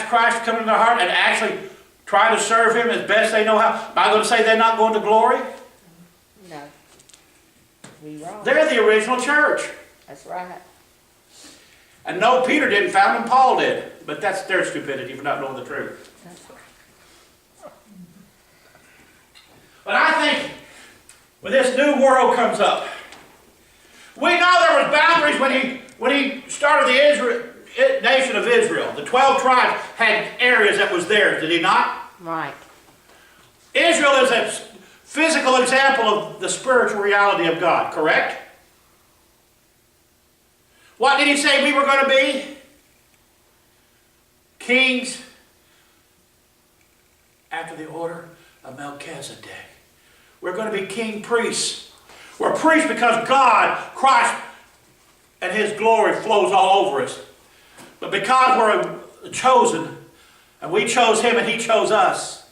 ask Christ to come into their heart and actually try to serve Him as best they know how, am I going to say they're not going to glory? No. You're wrong. They're the original church. That's right. And no, Peter didn't found them, Paul did. But that's their stupidity for not knowing the truth. That's right. But I think when this new world comes up, we know there was boundaries when he started the nation of Israel. The 12 tribes had areas that was theirs, did he not? Right. Israel is a physical example of the spiritual reality of God, correct? What did he say we were going to be? Kings after the order of Melchizedek. We're going to be king priests. We're priests because God, Christ, and His glory flows all over us. But because we're chosen, and we chose Him and He chose us,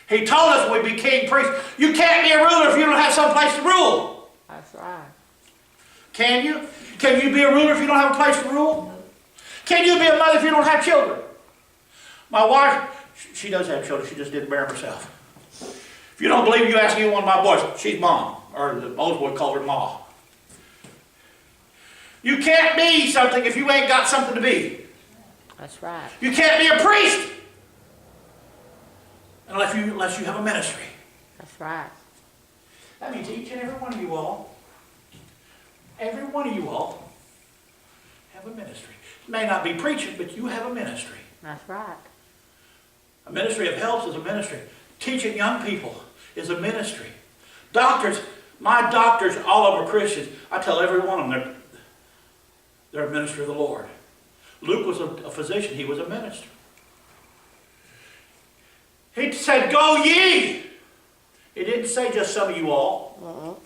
He told us we'd be king priests. You can't be a ruler if you don't have some place to rule. That's right. Can you? Can you be a ruler if you don't have a place to rule? Can you be a mother if you don't have children? My wife, she does have children. She just didn't bear them herself. If you don't believe me, you ask any one of my boys. She's mom. Or the old boy called her ma. You can't be something if you ain't got something to be. That's right. You can't be a priest unless you have a ministry. That's right. That means each and every one of you all, have a ministry. It may not be preaching, but you have a ministry. That's right. A ministry of helps is a ministry. Teaching young people is a ministry. Doctors, my doctors, all of them are Christians. I tell every one of them they're a minister of the Lord. Luke was a physician. He was a minister. He said, "Go ye." He didn't say just some of you all.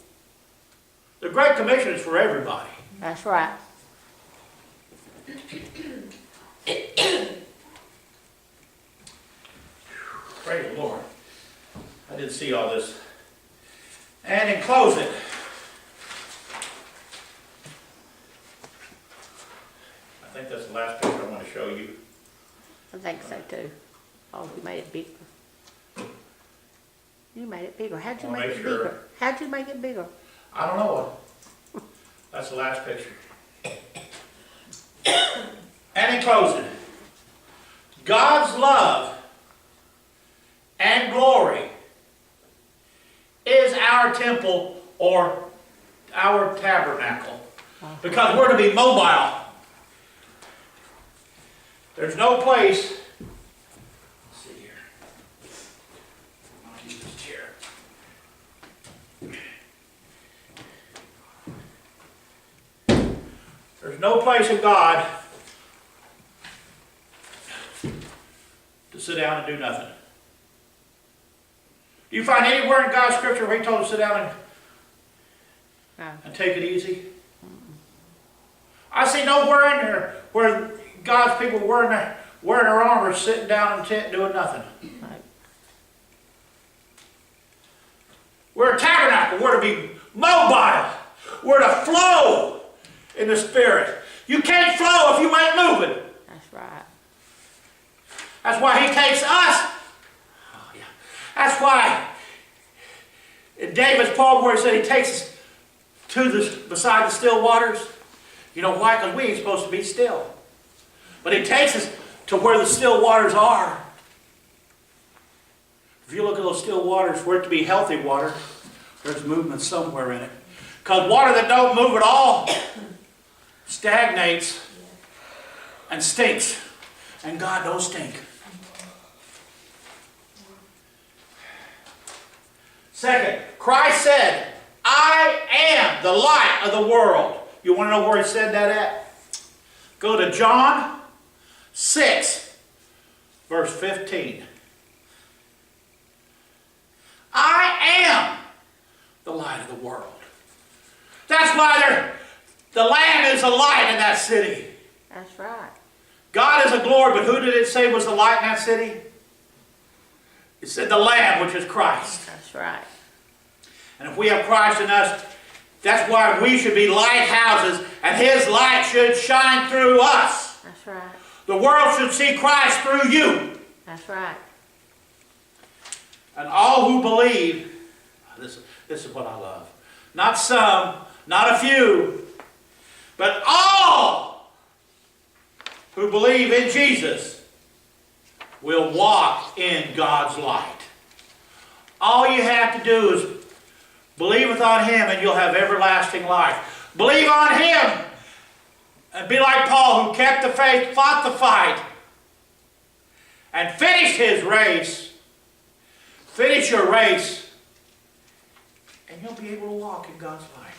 The Great Commission is for everybody. That's right. Praise the Lord. I didn't see all this. And in closing, I think that's the last picture I want to show you. I think so too. Oh, you made it bigger. You made it bigger. How'd you Wanna make make it sure. bigger? How'd you make it bigger? I don't know. That's the last picture. And in closing, God's love and glory is our temple or our tabernacle. Because we're to be mobile. There's no place. Let's see here. I'll use this chair. There's no place in God to sit down and do nothing. Do you find anywhere in God's scripture where He told us to sit down and take it easy? I see nowhere in there where God's people wearing their armor, sitting down in a tent doing nothing. Right. We're a tabernacle. We're to be mobile. We're to flow in the Spirit. You can't flow if you ain't moving. That's right. That's why He takes us. Oh, yeah. That's why in David's poem where he said He takes us beside the still waters. You know why? Because we ain't supposed to be still. But He takes us to where the still waters are. If you look at those still waters, for it to be healthy water, there's movement somewhere in it. Because water that don't move at all stagnates and stinks. And God don't stink. Second, Christ said, "I am the light of the world." You want to know where He said that at? Go to John 6, verse 15. I am the light of the world. That's why the Lamb is a light in that city. That's right. God is a glory, but who did it say was the light in that city? It said the Lamb, which is Christ. That's right. And if we have Christ in us, that's why we should be lighthouses, and His light should shine through us. That's right. The world should see Christ through you. That's right. And all who believe, this is what I love. Not some, not a few, but all who believe in Jesus will walk in God's light. All you have to do is believe on Him and you'll have everlasting life. Believe on Him and be like Paul, who kept the faith, fought the fight, and finished his race. Finish your race and you'll be able to walk in God's light.